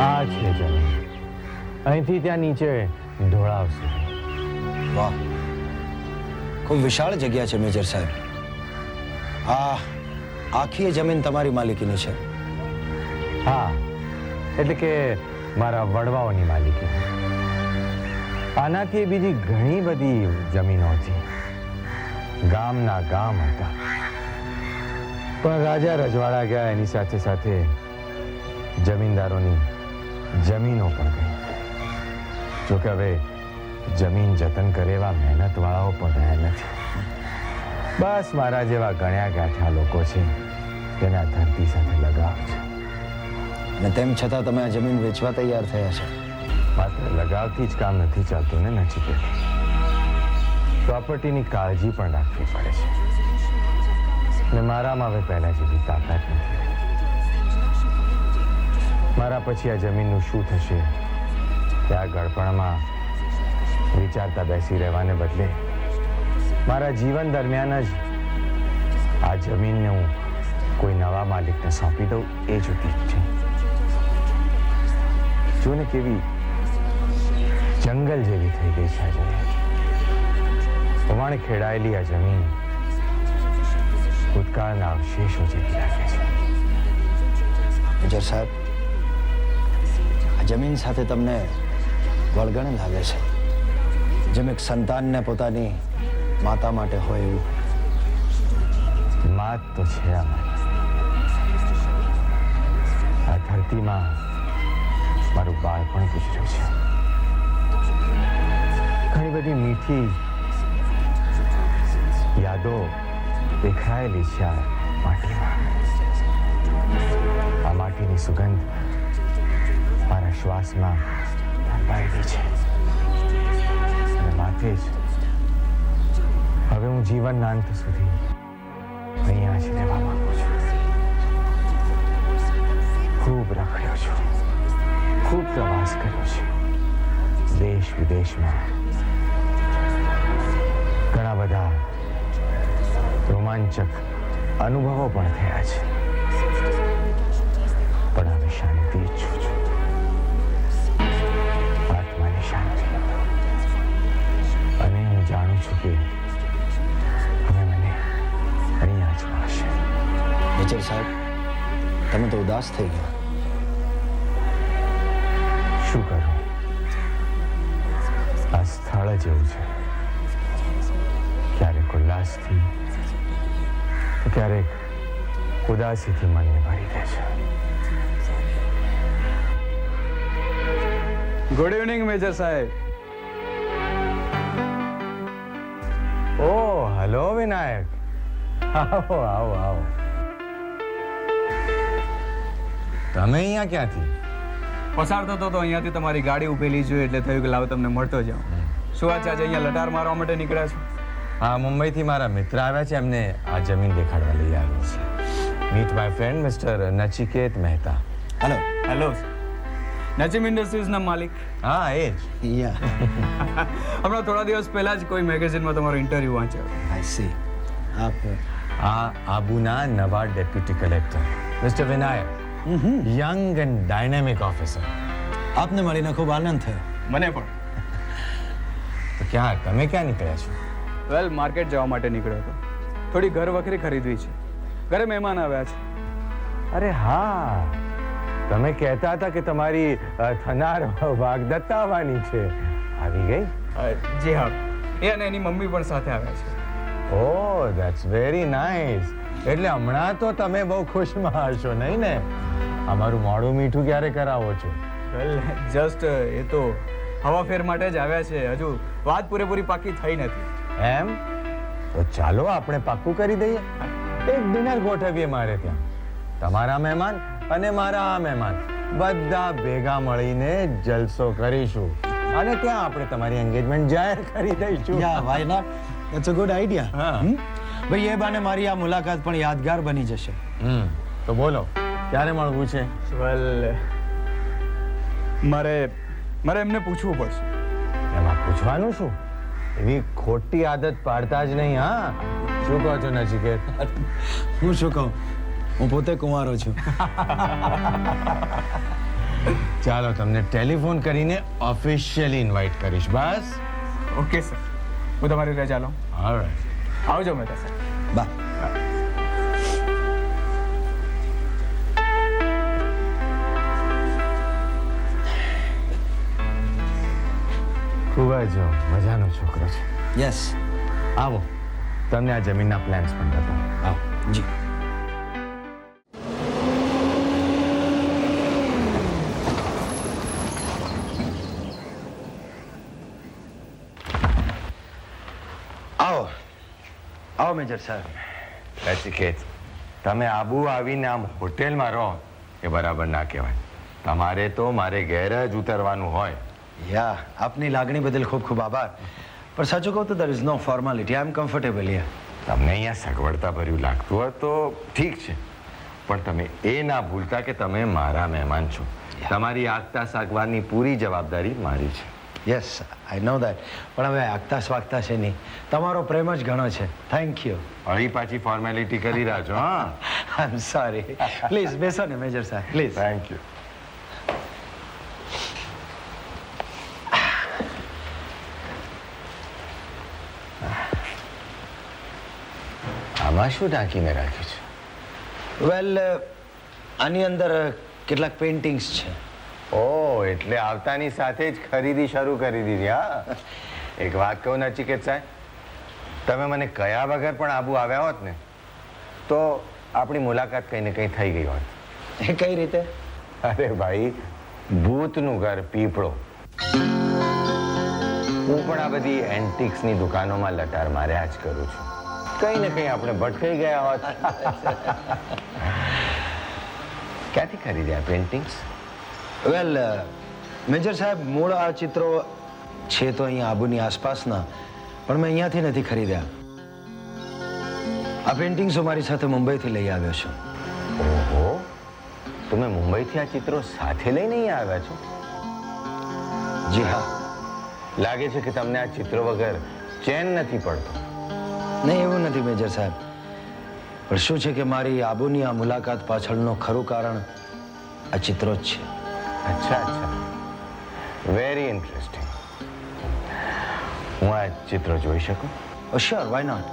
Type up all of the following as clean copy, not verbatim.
આ છે જમીન, અહીંથી ત્યાં નીચે ઢોળાવ સુધી. વાહ, ખૂબ વિશાળ જગ્યા છે મેજર સાહેબ. આ આખી જમીન તમારી માલિકીની છે? હા, એટલે કે મારા વડવાઓની માલિકી. આનાથી બીજી ઘણી બધી જમીનો હતી. ગામના ગામ હતા, પણ રાજા રજવાડા ગયા એની સાથે સાથે જમીનદારોની જમીનો પણ ગઈ. જોકે હવે જમીન જતન કરે એવા મહેનતવાળાઓ પણ રહ્યા નથી. બસ મારા જેવા ગણ્યા ગાંઠ્યા લોકો છે તેને આ ધરતી સાથે લગાવ છે. અને તેમ છતાં તમે આ જમીન વેચવા તૈયાર થયા છો? માત્ર લગાવથી જ કામ નથી ચાલતું ને નચિકેત. પ્રોપર્ટીની કાળજી પણ રાખવી પડે છે, અને મારામાં હવે પહેલા જેવી તાકાત નથી. મારા પછી આ જમીનનું શું થશે તે આ ગળપણમાં વિચારતા બેસી રહેવાને બદલે મારા જીવન દરમિયાન જ આ જમીનને હું કોઈ નવા માલિકને સોંપી દઉં એ જ ઉચિત છે. જો ને કેવી જંગલ જેવી થઈ ગઈ છે આ જમીન. ઉમાણે ખેડાયેલી આ જમીન ભૂતકાળના અવશેષો જેવી લાગે છે. મેજર સાહેબ, આ જમીન સાથે તમને વળગણ લાગે છે, જેમ એક સંતાનને પોતાની માતા માટે હોય એવું. માત તો છે આ ધરતીમાં મારું બાળપણ ગુજર્યું છે. ઘણી બધી મીઠી યાદો દેખાયેલી છે આ માટીમાં. આ માટીની સુગંધ મારા શ્વાસમાં લંબાયેલી છે, અને માટે જ હવે હું જીવનના અંત સુધી અહીંયા જ રહેવા માંગુ છું. ખૂબ રખડ્યો છું, ખૂબ પ્રવાસ કર્યો છે, દેશ વિદેશમાં ઘણા બધા રોમાંચક અનુભવો પણ થયા છે. પણ હવે શાંતિ ઈચ્છું છું, આત્માની શાંતિ. અને હું જાણું છું કે હવે મને અહીંયા જ મળશે. મેજર સાહેબ, તમે તો ઉદાસ થઈ ગયા. શું કરું? આ સ્થળ જ એવું છે. ક્યારેક ઉલ્લાસથી, ક્યારેક ઉદાસીથી મનને ભરી દે છે. ગુડ ઇવનિંગ મેજર સાહેબ. ઓ હલો વિનાયક, આવો આવો આવો. તમે અહીંયા ક્યાંથી? પસાર થતો તો અહીંયાથી તમારી ગાડી ઉભેલી જોઈ એટલે થયું કે લાવ તમને મળતો જાઉં. શું વાત છે, આજે અહીંયા લટાર મારવા માટે નીકળ્યા છો? હા, મુંબઈથી મારા મિત્ર આવ્યા છે, એમને આ જમીન દેખાડવા લઈ આવ્યો છે. Meet my friend mister Nachiket Mehta. Hello. Hello, Nachim ઇન્ડસ્ટ્રીઝના માલિક? હા, એ જ. હમણાં થોડા દિવસ પહેલા જ કોઈ મેગેઝિનમાં તમારો ઇન્ટરવ્યુ વાંચ્યો. I C. આપ આ આબુના નવા deputy collector mister Vinayak, young and dynamic officer. આપને મળીને ખૂબ આનંદ થયો. મને પણ. તો ક્યાં તમે ક્યાં નીકળ્યા છો? વેલ, માર્કેટ જવા માટે નીકળ્યો હતો. થોડી ઘર વખરી ખરીદવી છે. ઘરે મહેમાન આવ્યા છે. અરે હા, તમે કહેતા હતા કે તમારી થનાર વાગદત્તા આવવાની છે. આવી ગઈ? જી હા, એ અને એની મમ્મી પણ સાથે આવ્યા છે. ઓહ, ધેટ્સ વેરી નાઇસ. એટલે હમણાં તો તમે બહુ ખુશમાં હશો, નહીં ને? અમારું મોડું મીઠું ક્યારે કરાવો છો? વેલ, જસ્ટ એ તો હવાફેર માટે જ આવ્યા છે. હજુ વાત પૂરેપૂરી પાકી થઈ નથી. એમ? તો ચાલો આપણે પાક્કું કરી દઈએ. એક ડિનર ગોઠવીએ મારે ત્યાં. તમારા મહેમાન અને મારા આ મહેમાન બધા ભેગા મળીને જલસો કરીશું, અને ત્યાં આપણે તમારી એન્ગેજમેન્ટ જાહેર કરી દઈશું. Yeah, why not? It's a good idea. હા. ભાઈ, એ બાને મારી આ મુલાકાત પણ યાદગાર બની જશે. તો બોલો, ક્યારે મળવું છે? વેલ, મારે એમને પૂછવું પડશે. એમાં પૂછવાનું શું? એવી ખોટી આદત પાડતા જ નહીં. હા, શું કહો છો નચિકેત? હું શું કહું, હું પોતે કુંવારો છું. ચાલો તમને ટેલિફોન કરીને ઓફિશિયલી ઇન્વાઇટ કરીશ બસ. ઓકે સર, હું તમારી રજા લઉં. ઓલરાઈટ. આવજો મહેતા સર. બા ખૂબ જ મજાનો છોકરો છે. યસ આવો તમને આ જમીનના પ્લાન્સ પણ બતાવો. આવો જી. આવો આવો મેજર સાહેબ. નચિકેત, તમે આબુ આવીને આમ હોટેલમાં રહો એ બરાબર ના કહેવાય. તમારે તો મારે ઘેર જ ઉતરવાનું હોય. યા આપની લાગણી બદલ ખૂબ ખૂબ આભાર, પણ સાચું કહું તો there is no formality. I am comfortable here. તમને અહીંયા સગવડતા ભર્યું લાગતું હોય તો ઠીક છે, પણ તમે એ ના ભૂલતા કે તમે મારા મહેમાન છો. તમારી આગતા સાગવાની પૂરી જવાબદારી મારી છે. યસ આઈ નો દેટ, પણ હવે આગતા સ્વાગતા છે નહીં, તમારો પ્રેમ જ ઘણો છે. Thank you. અહીં પાછી ફોર્મેલિટી કરી રહ્યા છો. હા, આઈ એમ સોરી. પ્લીઝ બેસો ને મેજર સાહેબ, પ્લીઝ. Thank you. આમાં શું ઢાંકીને રાખ્યું છે? વેલ આની અંદર કેટલાક પેઇન્ટિંગ્સ છે. ઓ, એટલે આવતાની સાથે જ ખરીદી શરૂ કરી દીધી. હા, એક વાત કહું નચિકેત સાહેબ, તમે મને કયા વગર પણ આબુ આવ્યા હોત ને તો આપણી મુલાકાત કંઈ ને કંઈ થઈ ગઈ હોત. એ કઈ રીતે? અરે ભાઈ, ભૂતનું ઘર પીપળો. હું પણ આ બધી એન્ટિક્સની દુકાનોમાં લટાર માર્યા જ કરું છું. કંઈ ને કંઈ આપણે ભટકાઈ ગયા હોત. ક્યાંથી ખરીદ્યા પેઇન્ટિંગ્સ? વેલ મેજર સાહેબ, મૂળ આ ચિત્રો છે તો અહીંયા આબુની આસપાસના, પણ મેં અહીંયાથી નથી ખરીદ્યા. આ પેઇન્ટિંગ્સ મારી સાથે મુંબઈથી લઈ આવ્યો છું. ઓહો, તમે મુંબઈથી આ ચિત્રો સાથે લઈને અહીંયા આવ્યા છો? જી હા. લાગે છે કે તમને આ ચિત્રો વગર ચેન નથી પડતો. નહીં, એવું નથી મેજર સાહેબ, પણ શું છે કે મારી આબુની આ મુલાકાત પાછળનું ખરું કારણ આ ચિત્રો જ છે. અચ્છા અચ્છા, વેરી ઇન્ટરેસ્ટિંગ. હું આ ચિત્રો જોઈ શકું? ઓ શ્યોર, વાય નોટ.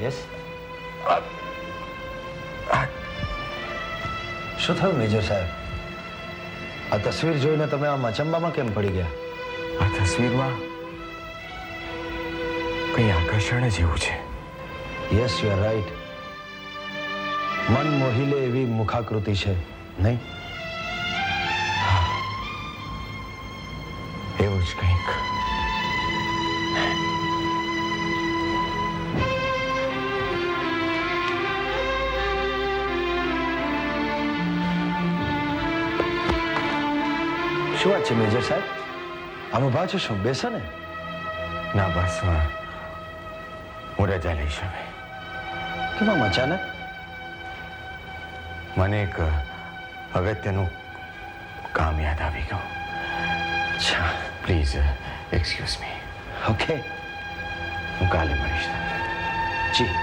યસ. શું થયું મેજર સાહેબ? આ તસવીર જોઈને તમે આમ અચંબામાં કેમ પડી ગયા? આ તસવીરમાં કંઈ આકર્ષણ જ એવું છે. Yes, you are right. મન મોહી લે એવી મુખાકૃતિ છે, નહીં? એવું આવું જ કંઈક. શું વાત છે મેજર સાહેબ? આમ ઉભા છો શું? બેસો ને. ના બસ હું રજા લઈશ હવે. કેમ આમ અચાનક? મને એક અગત્યનું કામ યાદ આવી ગયું. અચ્છા, પ્લીઝ એક્સક્યુઝ મી. ઓકે. હું કાલે મળીશ તમને. જી.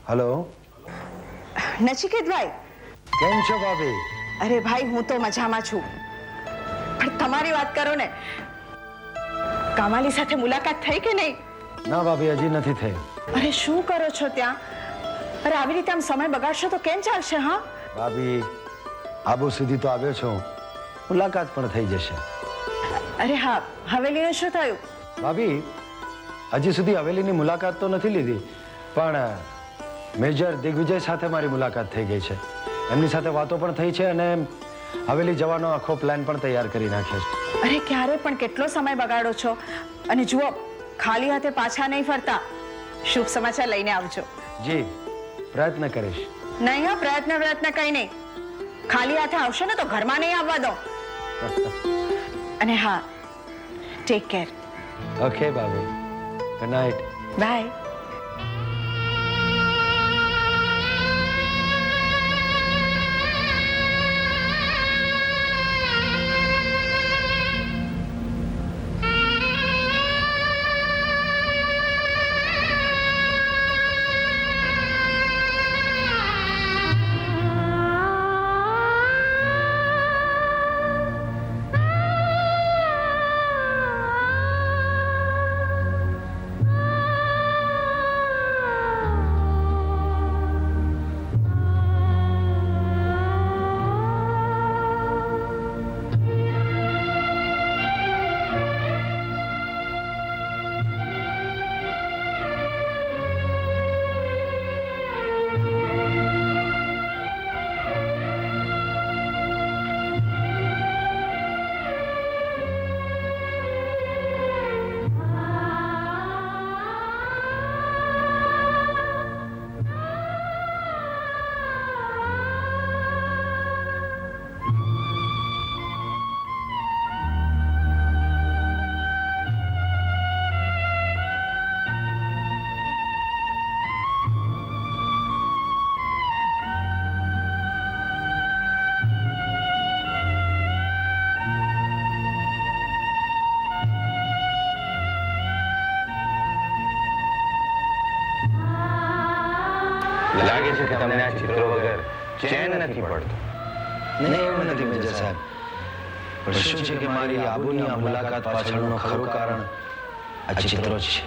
હેલો. નચિકેતભાઈ, કેમ છો ભાભી? અરે ભાઈ હું તો મજામાં છું, પણ તમારી વાત કરો ને. કામાલી સાથે મુલાકાત થઈ કે નહીં? ના ભાભી, હજી નથી થઈ. અરે શું કરો છો ત્યાં? અરે આવી રીતે આમ સમય બગાડશો તો કેમ ચાલશે? હા ભાભી, આબુ સુધી તો આવ્યો છું, મુલાકાત પણ થઈ જશે. અરે હા, હવેલીનું શું થયું? ભાભી, હજી સુધી હવેલીની મુલાકાત તો નથી લીધી, પણ મેજર દિગ્વિજય સાથે મારી મુલાકાત થઈ ગઈ છે. એમની સાથે વાતો પણ થઈ છે અને હવેલી જવાનો આખો પ્લાન પણ તૈયાર કરી નાખ્યો છે. અરે ક્યારે પણ કેટલો સમય બગાડો છો? અને જુઓ, ખાલી હાથે પાછા નહીં ફરતા. શુભ સમાચાર લઈને આવજો. જી, પ્રયત્ન કરીશ. નહીં હા, પ્રયત્ન કઈ નહીં. ખાલી હાથે આવશો ને તો ઘરમાં નહીં આવવા દો. અને હા, ટેક કેર. ઓકે ભાભી, ગુડ નાઇટ. બાય. લાગે છે કે તમને આ ચિત્રો વગર ચેન નથી પડતું. નહીં, એવું નથી મેજર સાહેબ. પણ શું છે કે મારી આબુની આ મુલાકાત પાછળનું ખરું કારણ આ ચિત્રો જ છે.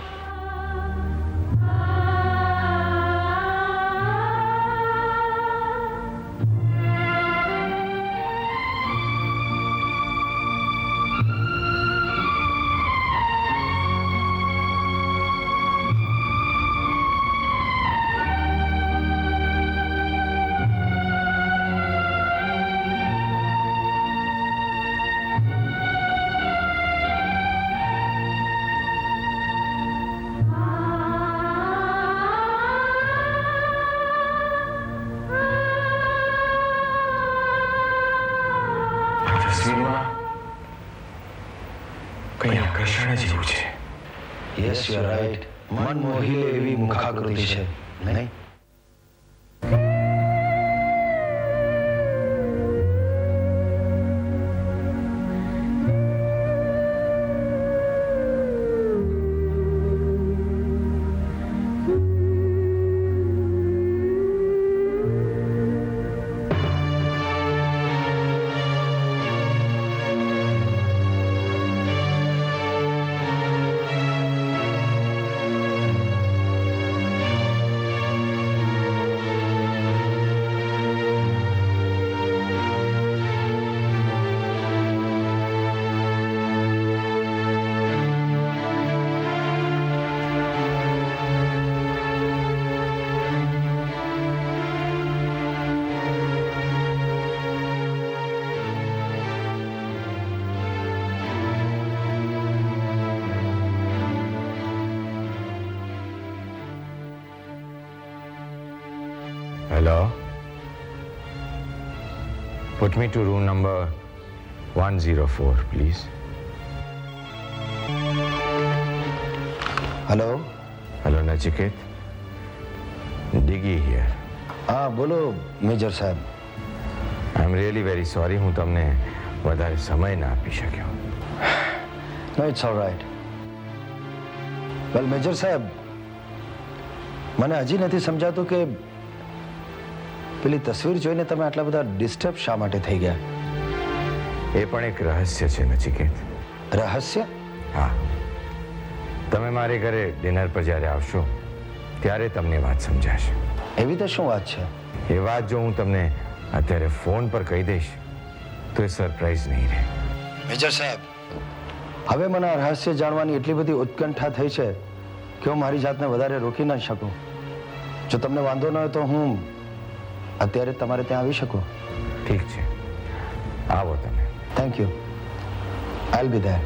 તસવીરમાં કંઈ આકર્ષણ જેવું છે. Yes, you are right. મન મોહી લે એવી મુખાકૃતિ છે, નહીં? Hello? Put me to room number 104, please. Hello Hello, Nachiket. Diggy here. હા બોલો મેજર સાહેબ. I'm really very sorry હું તમને વધારે સમય ના આપી શક્યો. No it's all right. Well major સાહેબ, મને હજી નથી સમજાતું કે પેલી તસવીર જોઈને તમે આટલા બધા ડિસ્ટર્બ શા માટે થઈ ગયા? એ પણ એક રહસ્ય છે નચિકેત. રહસ્ય? હા, તમે મારે ઘરે ડિનર પર જ્યારે આવશો ત્યારે તમને વાત સમજાશે. એવી તો શું વાત છે? એ વાત જો હું તમને અત્યારે ફોન પર કહી દઈશ તો એ સરપ્રાઈઝ નહીં રહે. મેજર સાહેબ, હવે મને આ રહસ્ય જાણવાની એટલી બધી ઉત્કંઠા થઈ છે કે હું મારી જાતને વધારે રોકી ન શકું. જો તમને વાંધો ન હોય તો હું અત્યારે તમારે ત્યાં આવી શકું? ઠીક છે, આવો તમે. Thank you. I will be there.